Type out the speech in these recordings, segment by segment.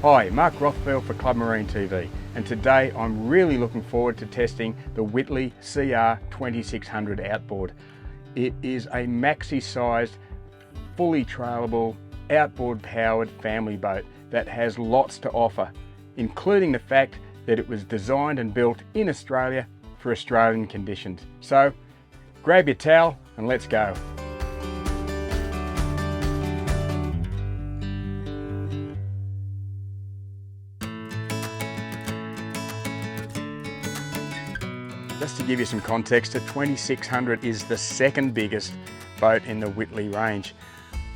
Hi, Mark Rothfield for Club Marine TV, and today I'm really looking forward to testing the Whittley CR 2600 outboard. It is a maxi-sized, fully trailable, outboard-powered family boat that has lots to offer, including the fact that it was designed and built in Australia for Australian conditions. So grab your towel and let's go. Just to give you some context, the 2600 is the second biggest boat in the Whittley range.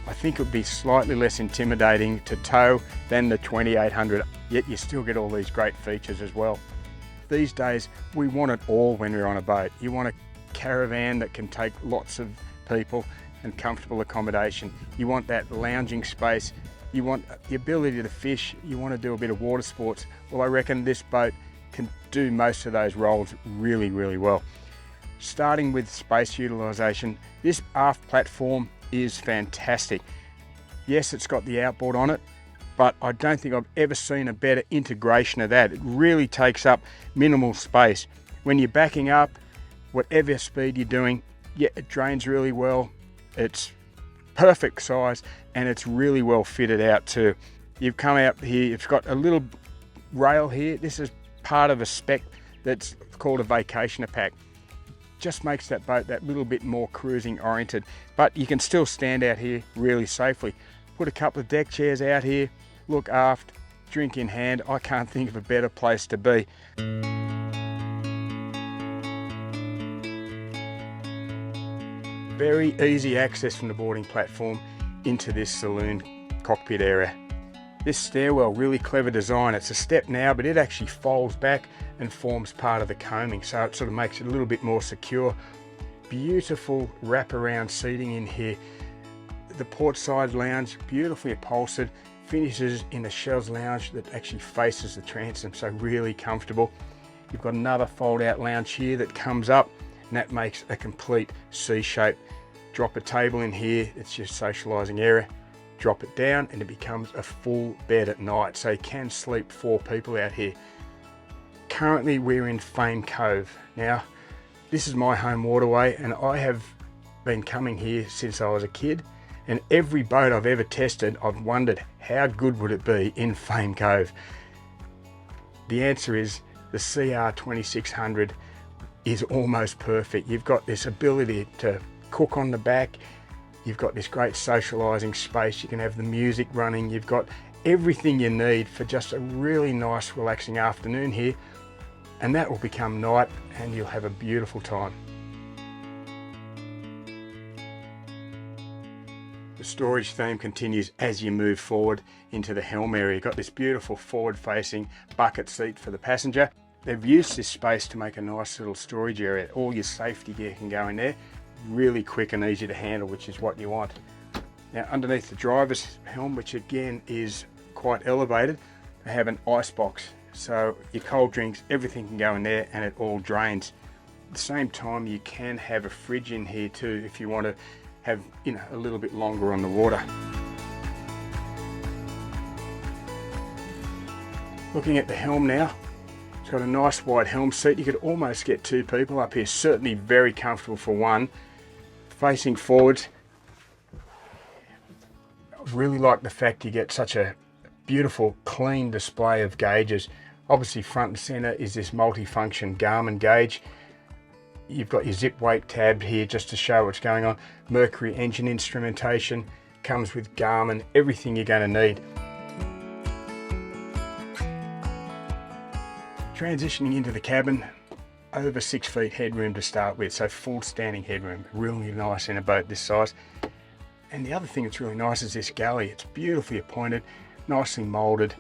I think it would be slightly less intimidating to tow than the 2800, yet you still get all these great features as well. These days, we want it all when we're on a boat. You want a caravan that can take lots of people and comfortable accommodation. You want that lounging space. You want the ability to fish. You want to do a bit of water sports. Well, I reckon this boat can do most of those roles really, really well. Starting with space utilisation, this aft platform is fantastic. Yes, it's got the outboard on it, but I don't think I've ever seen a better integration of that. It really takes up minimal space. When you're backing up, whatever speed you're doing, yeah, it drains really well. It's perfect size and it's really well fitted out too. You've come out here, it's got a little rail here. This is part of a spec that's called a vacationer pack. Just makes that boat that little bit more cruising oriented, but you can still stand out here really safely. Put a couple of deck chairs out here, look aft, drink in hand. I can't think of a better place to be. Very easy access from the boarding platform into this saloon cockpit area. This stairwell, really clever design. It's a step now, but it actually folds back and forms part of the coaming, so it sort of makes it a little bit more secure. Beautiful wraparound seating in here. The port side lounge, beautifully upholstered, finishes in a chaise lounge that actually faces the transom, so really comfortable. You've got another fold out lounge here that comes up, and that makes a complete C shape. Drop a table in here, it's your socializing area. Drop it down and it becomes a full bed at night, so you can sleep 4 people out here. Currently we're in Fame Cove. Now this is my home waterway and I have been coming here since I was a kid, and every boat I've ever tested I've wondered how good would it be in Fame Cove. The answer is the CR 2600 is almost perfect. You've got this ability to cook on the back. You've got this great socializing space. You can have the music running. You've got everything you need for just a really nice, relaxing afternoon here. And that will become night and you'll have a beautiful time. The storage theme continues as you move forward into the helm area. You've got this beautiful forward-facing bucket seat for the passenger. They've used this space to make a nice little storage area. All your safety gear can go in there. Really quick and easy to handle, which is what you want. Now underneath the driver's helm, which again is quite elevated, they have an ice box, so your cold drinks, everything can go in there and it all drains. At the same time, you can have a fridge in here too if you want to have, you know, a little bit longer on the water. Looking at the helm now, it's got a nice wide helm seat. You could almost get 2 people up here, certainly very comfortable for one. Facing forwards, I really like the fact you get such a beautiful clean display of gauges. Obviously front and center is this multi-function Garmin gauge. You've got your zip weight tab here just to show what's going on. Mercury engine instrumentation, comes with Garmin, everything you're going to need. Transitioning into the cabin, over 6 feet headroom to start with, so full standing headroom, really nice in a boat this size. And the other thing that's really nice is this galley. It's beautifully appointed, nicely molded,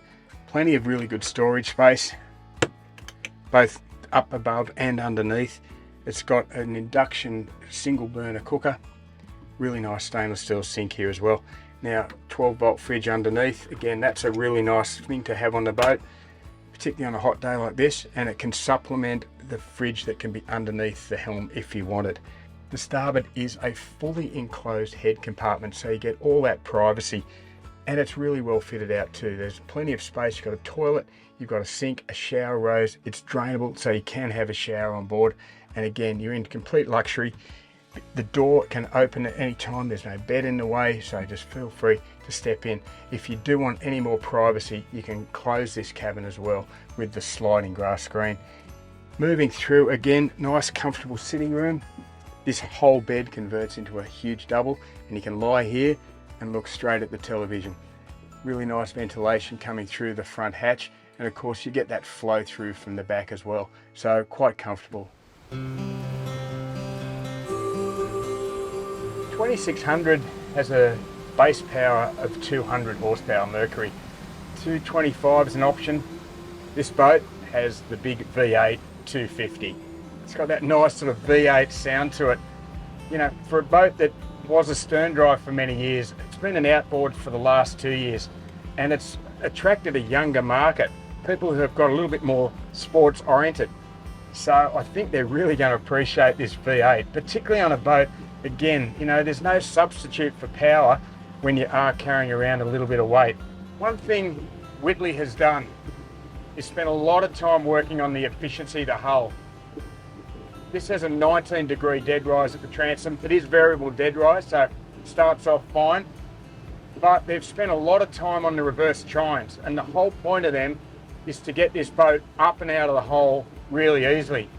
plenty of really good storage space, both up above and underneath. It's got an induction single burner cooker, really nice stainless steel sink here as well. Now 12-volt fridge underneath, again that's a really nice thing to have on the boat, particularly on a hot day like this, and it can supplement the fridge that can be underneath the helm if you wanted. The starboard is a fully enclosed head compartment, so you get all that privacy And it's really well fitted out too. There's plenty of space. You've got a toilet, you've got a sink, a shower rose. It's drainable, so you can have a shower on board. And again, you're in complete luxury. The door can open at any time. There's no bed in the way, so just feel free to step in. If you do want any more privacy, you can close this cabin as well with the sliding glass screen. Moving through, again, nice comfortable sitting room. This whole bed converts into a huge double, and you can lie here and look straight at the television. Really nice ventilation coming through the front hatch, and of course you get that flow through from the back as well, so quite comfortable. 2600 has a base power of 200 horsepower Mercury. 225 is an option. This boat has the big V8 250. It's got that nice sort of V8 sound to it. You know, for a boat that was a stern drive for many years, it's been an outboard for the last 2 years, and it's attracted a younger market, people who have got a little bit more sports oriented. So I think they're really going to appreciate this V8, particularly on a boat. Again, you know, there's no substitute for power when you are carrying around a little bit of weight. One thing Whittley has done is spent a lot of time working on the efficiency of the hull. This has a 19-degree deadrise at the transom. It is variable deadrise, so it starts off fine. But they've spent a lot of time on the reverse chines, and the whole point of them is to get this boat up and out of the hole really easily.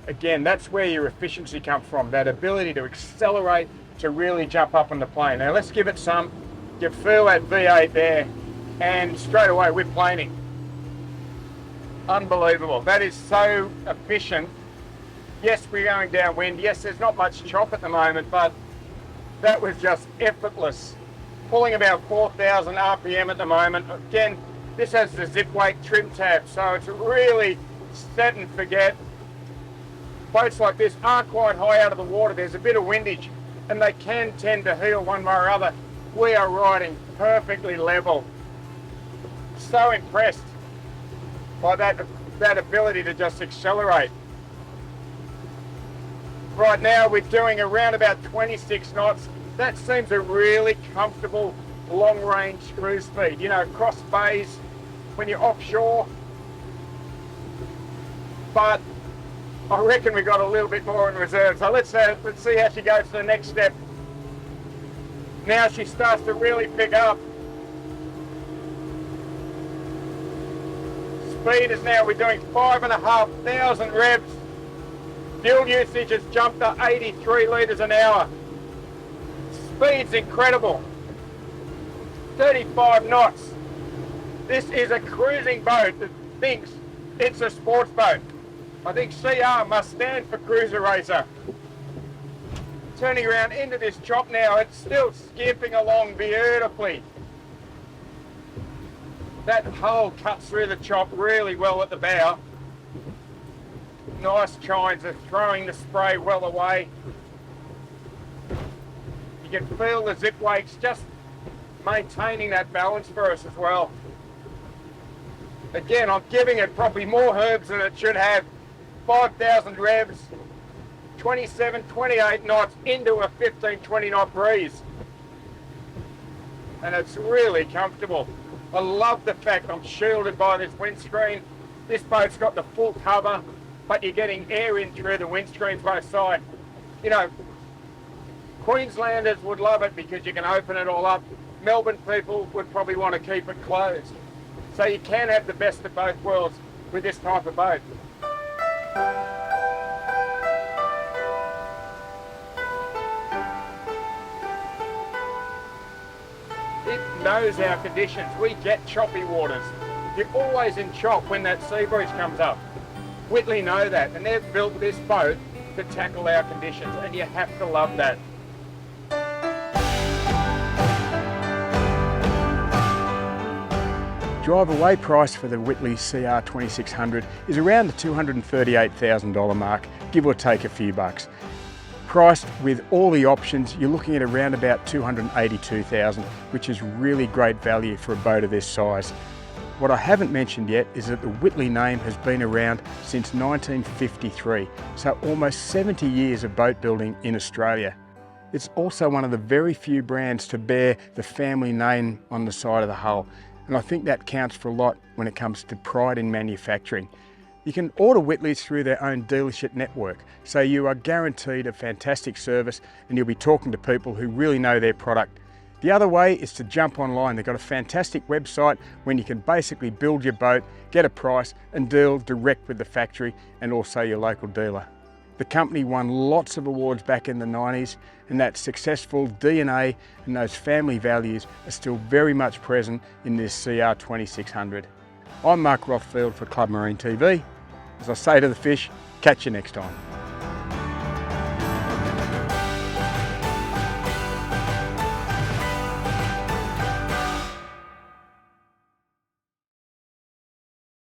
Again, that's where your efficiency comes from, that ability to accelerate, to really jump up on the plane. Now let's give it some. You feel that V8 there, and straight away we're planing. Unbelievable. That is so efficient. Yes, we're going downwind. Yes, there's not much chop at the moment, but that was just effortless. Pulling about 4,000 RPM at the moment. Again, this has the zip wake trim tab, so it's really set and forget. Boats like this are quite high out of the water. There's a bit of windage, and they can tend to heel one way or other. We are riding perfectly level. So impressed by that ability to just accelerate. Right now we're doing around about 26 knots. That seems a really comfortable long-range cruise speed. You know, across bays when you're offshore. But I reckon we got a little bit more in reserve. So let's see how she goes to the next step. Now she starts to really pick up. Speed is now, we're doing 5,500 revs. Fuel usage has jumped to 83 litres an hour. Speed's incredible. 35 knots. This is a cruising boat that thinks it's a sports boat. I think CR must stand for cruiser racer. Turning around into this chop now, it's still skipping along beautifully. That hull cuts through the chop really well at the bow. Nice chines are throwing the spray well away. You can feel the zip wakes just maintaining that balance for us as well. Again, I'm giving it probably more herbs than it should have. 5,000 revs, 27, 28 knots into a 15, 20 knot breeze. And it's really comfortable. I love the fact I'm shielded by this windscreen. This boat's got the full cover, but you're getting air in through the windscreens both sides. You know, Queenslanders would love it because you can open it all up. Melbourne people would probably want to keep it closed. So you can have the best of both worlds with this type of boat. It knows our conditions. We get choppy waters. You're always in chop when that sea breeze comes up. Whittley know that, and they've built this boat to tackle our conditions, and you have to love that. Drive away price for the Whittley CR 2600 is around the $238,000 mark, give or take a few bucks. Priced with all the options, you're looking at around about $282,000, which is really great value for a boat of this size. What I haven't mentioned yet is that the Whittley name has been around since 1953, so almost 70 years of boat building in Australia. It's also one of the very few brands to bear the family name on the side of the hull. And I think that counts for a lot when it comes to pride in manufacturing. You can order Whitleys through their own dealership network, so you are guaranteed a fantastic service and you'll be talking to people who really know their product. The other way is to jump online. They've got a fantastic website when you can basically build your boat, get a price and deal direct with the factory and also your local dealer. The company won lots of awards back in the 90s, and that successful DNA and those family values are still very much present in this CR 2600. I'm Mark Rothfield for Club Marine TV. As I say to the fish, catch you next time.